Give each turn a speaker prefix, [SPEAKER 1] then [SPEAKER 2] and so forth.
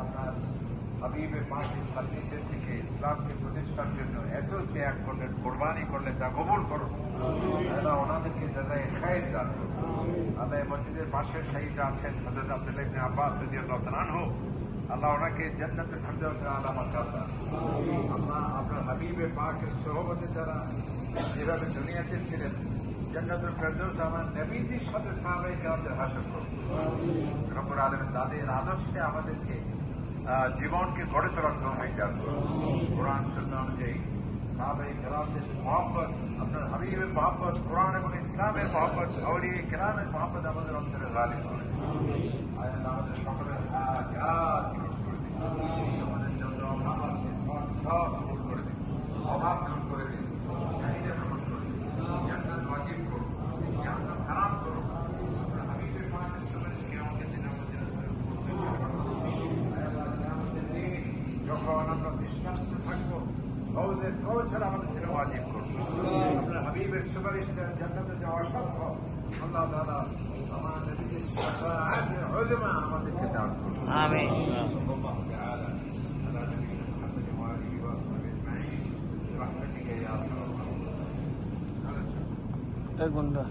[SPEAKER 1] আপনার হাবিবে পাকের সান্নিধ্যে থেকে ইসলামকে প্রতিষ্ঠার জন্য এত ত্যাগ করলেন, কোরবানি করলেন, তা কবুল করুন। আল্লাহ ওনাদেরকে জাযায়ে খায়র দান করুন। আল্লাহ মসজিদের পাশের শাহীদা আছেন হযরত আব্দুল্লাহ ইবনে আব্বাস রাদিয়াল্লাহু তাআলা আনহু, আল্লাহ ওনাকে জান্নাতুল ফিরদাউসের আলা মাকাম দান করুন। আল্লাহ আপনার হাবিবে পাকের সোহবতে যারা যেভাবে দুনিয়াতে ছিলেন, জান্নাতুল ফিরদাউস আমার নবীজির সাথে সাহাবায়ে কেরামদের হাসর করুন। রব্বুল আলামিন তাদের আদর্শে আমাদেরকে জীবনকে গড়ে তোলার তৌফিক দান করুন। কোরআন সুন্নাহ অনুযায়ী সাহাবায়ে কেরামদের মহব্বত, আপনার হাবিবের মহব্বত, কোরআন এবং ইসলামের মহব্বত, আউলিয়া কেরামের মহব্বত আমাদের অন্তরে গালিব করে। আল্লাহ আমাদের সকলের হাজাত পূরণ করে দিন। আমাদের যত অভাব আছে সব দূর করে দিন, অভাব দূর করে দিন, চাহিদা পূরণ করে দিন, জান্নাত ওয়াজিব করুন, জান্নাত হারাম করুন। আপনার হাবিবের পাকের সবাই কিয়ামতের দিন আমাদের যখন আমরা দৃষ্টান্ত থাকবো, হাউজের কাউসার আমাদের জন্য ওয়াজিব করুন। আপনার হাবিবের সুপারিশ জান্নাতে যাওয়া সম্ভব। আল্লাহ তাআলা আমাদের শাফাআত উযমা আমাদেরকে দান করুন।
[SPEAKER 2] আমিন।
[SPEAKER 1] সাল্লাল্লাহু তাআলা আলা নবিয়িনা মুহাম্মদ ওয়া আলিহি ওয়া সাহবিহি আজমাইন বিরহমাতিকা ইয়া আরহামার রাহিমিন।
[SPEAKER 2] এক ঘন্টা